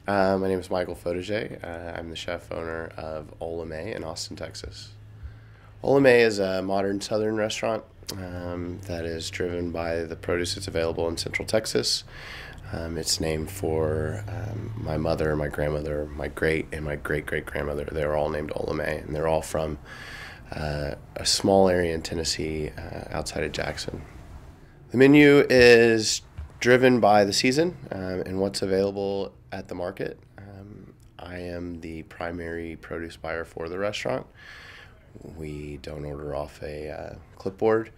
My name is Michael Fojtasek. I'm the chef owner of Olamaie in Austin, Texas. Olamaie is a modern southern restaurant that is driven by the produce that's available in Central Texas. It's named for my mother, my grandmother, my great, and my great-great-grandmother. They were all named Olamaie, and they're all from a small area in Tennessee outside of Jackson. The menu is driven by the season and what's available at the market. I am the primary produce buyer for the restaurant. We don't order off a clipboard.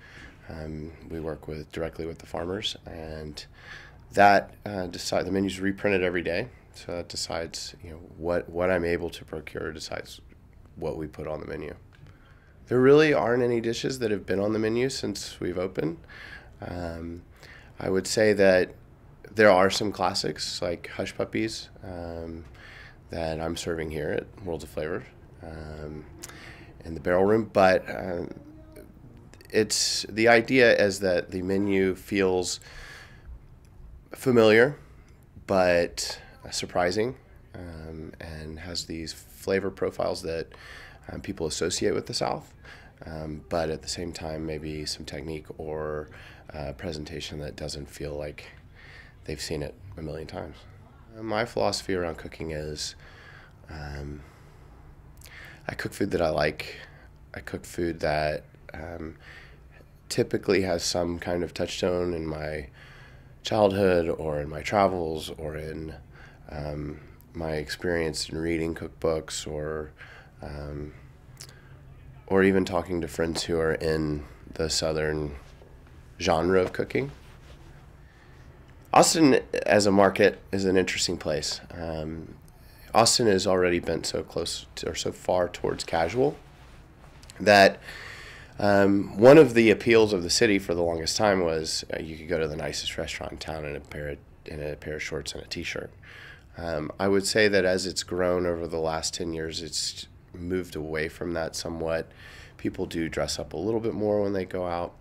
We work directly with the farmers, and that the menu's reprinted every day. So that decides, what I'm able to procure decides what we put on the menu. There really aren't any dishes that have been on the menu since we've opened. I would say that there are some classics like Hush Puppies that I'm serving here at Worlds of Flavor in the barrel room, but the idea is that the menu feels familiar but surprising and has these flavor profiles that people associate with the South, but at the same time maybe some technique or presentation that doesn't feel like they've seen it a million times. My philosophy around cooking is I cook food that I like. I cook food that typically has some kind of touchstone in my childhood or in my travels or in my experience in reading cookbooks or even talking to friends who are in the Southern genre of cooking. Austin as a market is an interesting place. Austin has already been so close to, or so far towards casual that one of the appeals of the city for the longest time was you could go to the nicest restaurant in town in a pair of shorts and a t-shirt. I would say that as it's grown over the last 10 years, it's moved away from that somewhat. People do dress up a little bit more when they go out.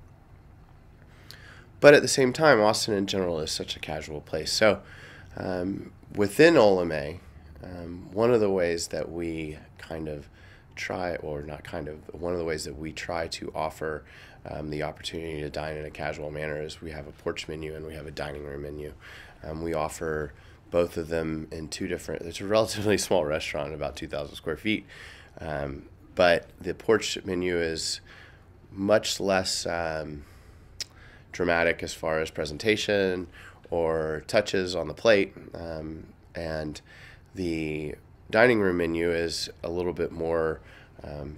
But at the same time, Austin in general is such a casual place. So within Olamaie, one of the ways that we one of the ways that we try to offer the opportunity to dine in a casual manner is we have a porch menu and we have a dining room menu. We offer both of them in it's a relatively small restaurant, about 2,000 square feet. But the porch menu is much less dramatic as far as presentation or touches on the plate, and the dining room menu is a little bit more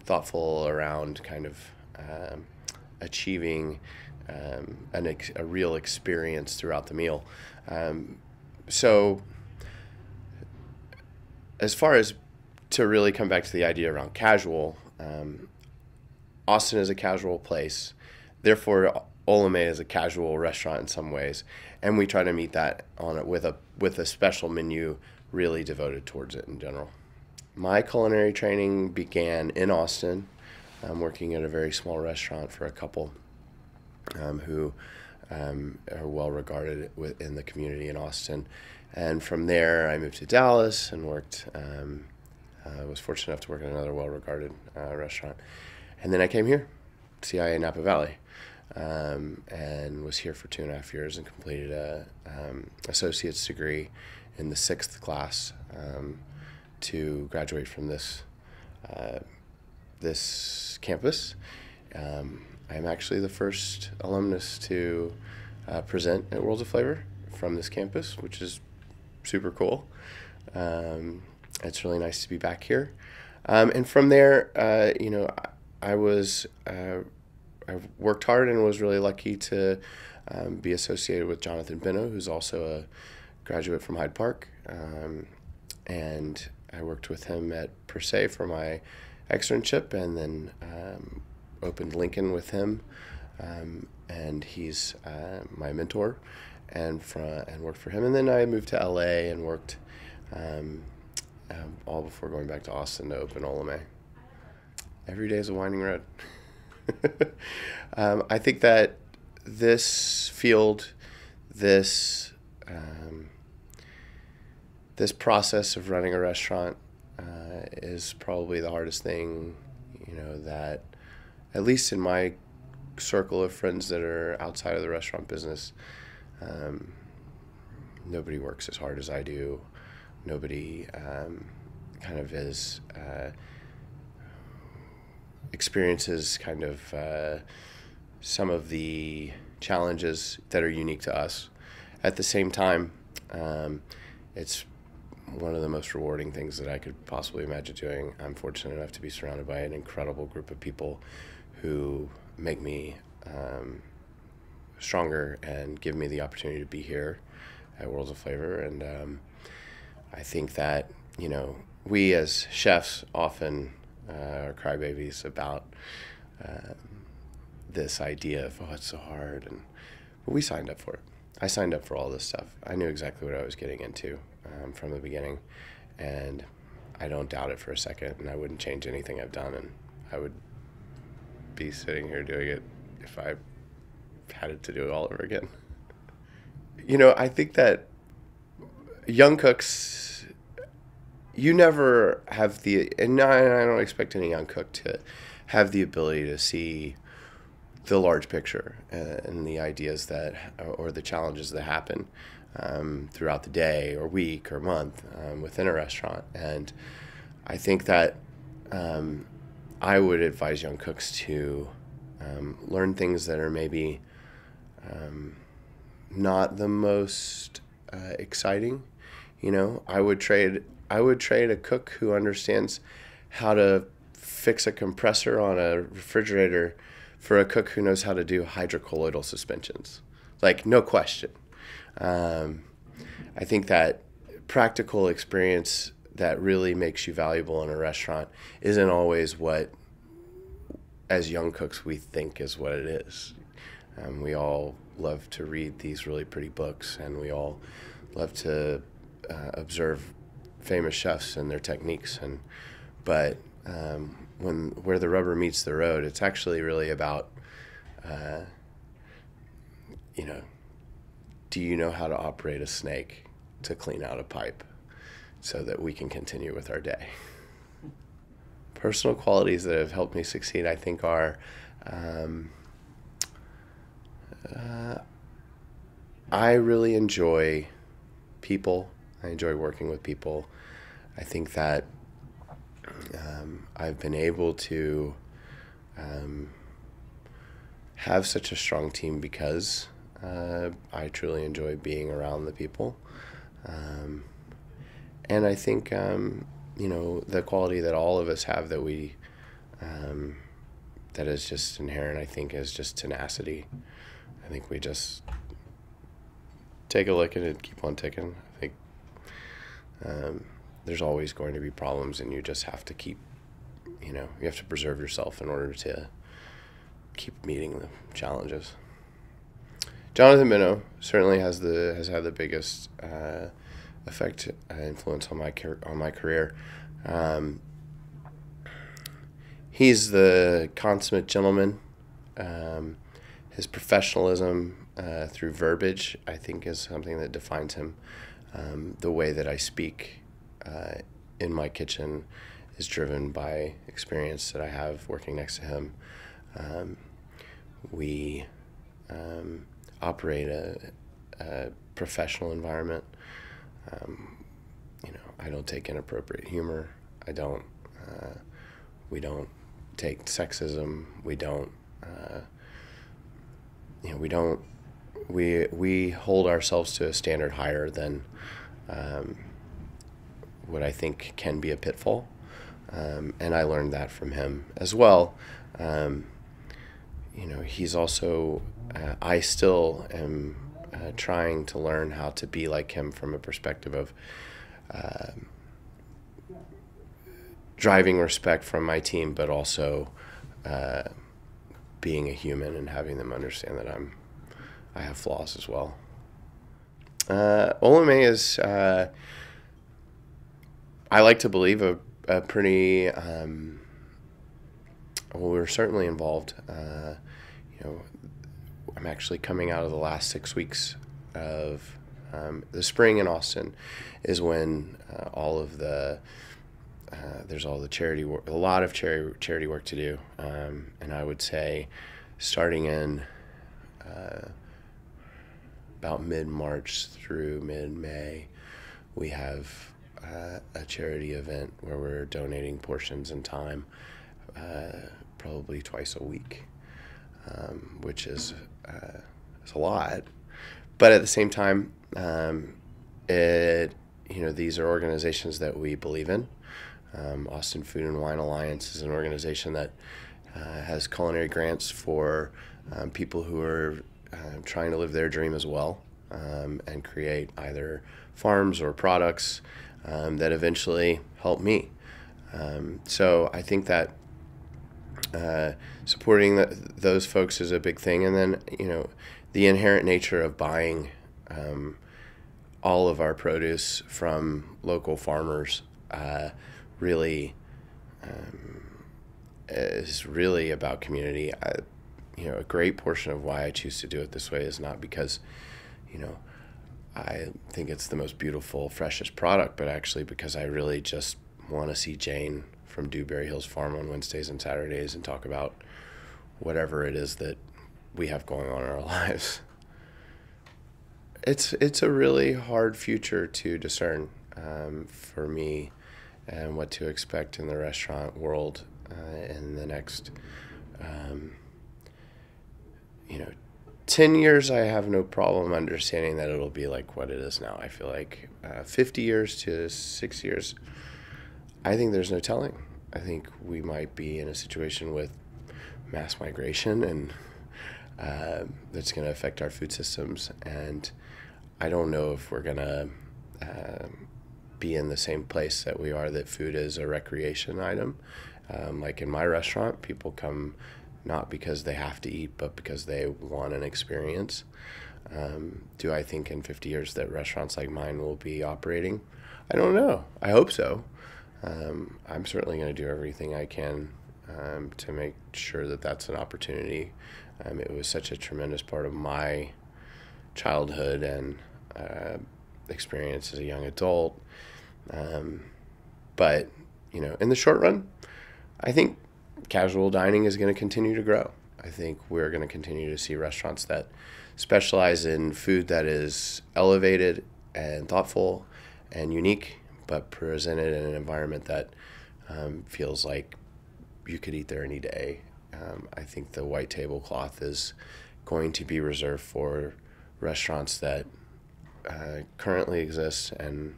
thoughtful around kind of achieving a real experience throughout the meal. So as far as to really come back to the idea around casual, Austin is a casual place, therefore Olamaie is a casual restaurant in some ways, and we try to meet that on it with a special menu really devoted towards it in general. My culinary training began in Austin. I'm working at a very small restaurant for a couple who are well regarded in the community in Austin, and from there I moved to Dallas and worked. I was fortunate enough to work in another well regarded restaurant, and then I came here, CIA Napa Valley. And was here for 2.5 years and completed a associate's degree in the 6th class to graduate from this campus. I'm actually the first alumnus to present at Worlds of Flavor from this campus, which is super cool. It's really nice to be back here. And from there, I worked hard and was really lucky to be associated with Jonathan Benno, who's also a graduate from Hyde Park. And I worked with him at Per Se for my externship, and then opened Lincoln with him. And he's my mentor, and worked for him. And then I moved to LA and worked all before going back to Austin to open Olamaie. Every day is a winding road. I think that this field, this this process of running a restaurant is probably the hardest thing, that at least in my circle of friends that are outside of the restaurant business, nobody works as hard as I do. Nobody kind of experiences kind of some of the challenges that are unique to us. At the same time, it's one of the most rewarding things that I could possibly imagine doing. I'm fortunate enough to be surrounded by an incredible group of people who make me stronger and give me the opportunity to be here at Worlds of Flavor. And I think that, we as chefs often are crybabies about this idea of, it's so hard. But we signed up for it. I signed up for all this stuff. I knew exactly what I was getting into from the beginning, and I don't doubt it for a second, and I wouldn't change anything I've done, and I would be sitting here doing it if I had to do it all over again. I think that young cooks, you never have and I don't expect any young cook to have the ability to see the large picture and the ideas that, or the challenges that happen throughout the day or week or month within a restaurant. And I think that I would advise young cooks to learn things that are maybe not the most exciting. I would trade a cook who understands how to fix a compressor on a refrigerator for a cook who knows how to do hydrocolloidal suspensions. Like, no question. I think that practical experience that really makes you valuable in a restaurant isn't always what, as young cooks, we think is what it is. We all love to read these really pretty books, and we all love to observe famous chefs and their techniques. But where the rubber meets the road, it's actually really about, do you know how to operate a snake to clean out a pipe so that we can continue with our day? Personal qualities that have helped me succeed, I think, are I really enjoy people. I enjoy working with people. I think that I've been able to have such a strong team because I truly enjoy being around the people. And I think, the quality that all of us have that that is just inherent, I think, is just tenacity. I think we just take a look at it, keep on ticking. I think there's always going to be problems, and you just have to keep, you have to preserve yourself in order to keep meeting the challenges. Jonathan Benno certainly has had the biggest effect, influence on my career. He's the consummate gentleman. His professionalism through verbiage, I think, is something that defines him. The way that I speak in my kitchen is driven by experience that I have working next to him. We operate a professional environment. I don't take inappropriate humor. We don't take sexism. We hold ourselves to a standard higher than what I think can be a pitfall. And I learned that from him as well. He's also, I still am trying to learn how to be like him from a perspective of driving respect from my team, but also being a human and having them understand that I have flaws as well. Olamaie is, I like to believe, a pretty, we're certainly involved. I'm actually coming out of the last 6 weeks of The spring in Austin is when there's all the charity work, a lot of charity work to do, and I would say starting in about mid-March through mid-May, we have a charity event where we're donating portions and time, probably twice a week, which is a lot. But at the same time, these are organizations that we believe in. Austin Food and Wine Alliance is an organization that has culinary grants for people who are trying to live their dream as well, and create either farms or products that eventually help me. So I think that supporting those folks is a big thing. And then, the inherent nature of buying all of our produce from local farmers really is really about community. A great portion of why I choose to do it this way is not because, I think it's the most beautiful, freshest product, but actually because I really just want to see Jane from Dewberry Hills Farm on Wednesdays and Saturdays and talk about whatever it is that we have going on in our lives. It's a really hard future to discern for me, and what to expect in the restaurant world in the next 10 years. I have no problem understanding that it'll be like what it is now. I feel like 50 years to 6 years, I think there's no telling. I think we might be in a situation with mass migration, and that's going to affect our food systems. And I don't know if we're going to be in the same place that we are, that food is a recreation item. Like in my restaurant, people come not because they have to eat, but because they want an experience. Do I think in 50 years that restaurants like mine will be operating? I don't know. I hope so. I'm certainly going to do everything I can to make sure that that's an opportunity. It was such a tremendous part of my childhood and experience as a young adult. But, in the short run, I think casual dining is going to continue to grow. I think we're going to continue to see restaurants that specialize in food that is elevated and thoughtful and unique, but presented in an environment that feels like you could eat there any day. I think the white tablecloth is going to be reserved for restaurants that currently exist and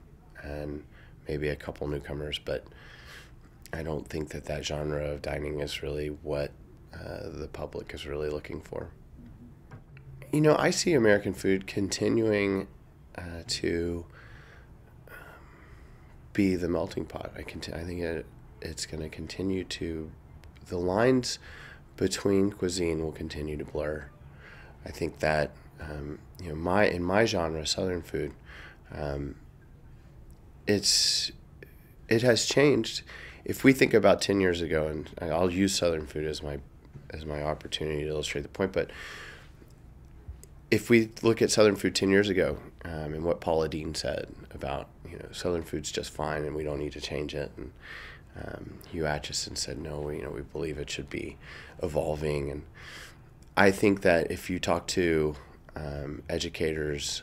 maybe a couple newcomers, but I don't think that genre of dining is really what the public is really looking for. I see American food continuing to be the melting pot. I think it's going to continue to, the lines between cuisine will continue to blur. I think that in my genre, Southern food, it has changed. If we think about 10 years ago, and I'll use Southern food as my opportunity to illustrate the point, but if we look at Southern food 10 years ago, and what Paula Deen said about, Southern food's just fine and we don't need to change it, and Hugh Atchison said, no, we believe it should be evolving. And I think that if you talk to educators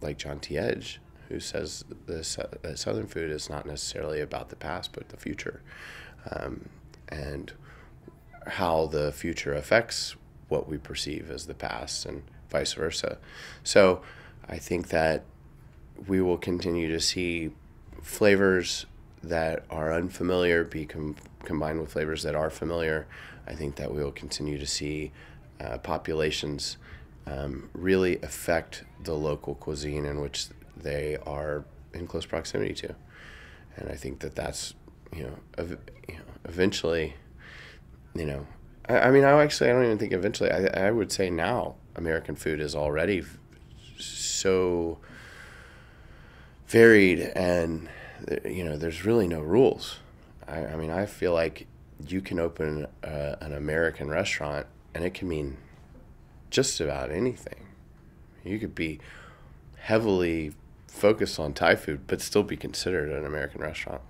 like John T. Edge, who says that Southern food is not necessarily about the past, but the future, and how the future affects what we perceive as the past and vice versa. So I think that we will continue to see flavors that are unfamiliar be combined with flavors that are familiar. I think that we will continue to see populations really affect the local cuisine in which they are in close proximity to. And I think that's, eventually, I don't even think eventually. I would say now American food is already so varied, and there's really no rules. I feel like you can open an American restaurant and it can mean just about anything. You could be heavily focus on Thai food, but still be considered an American restaurant.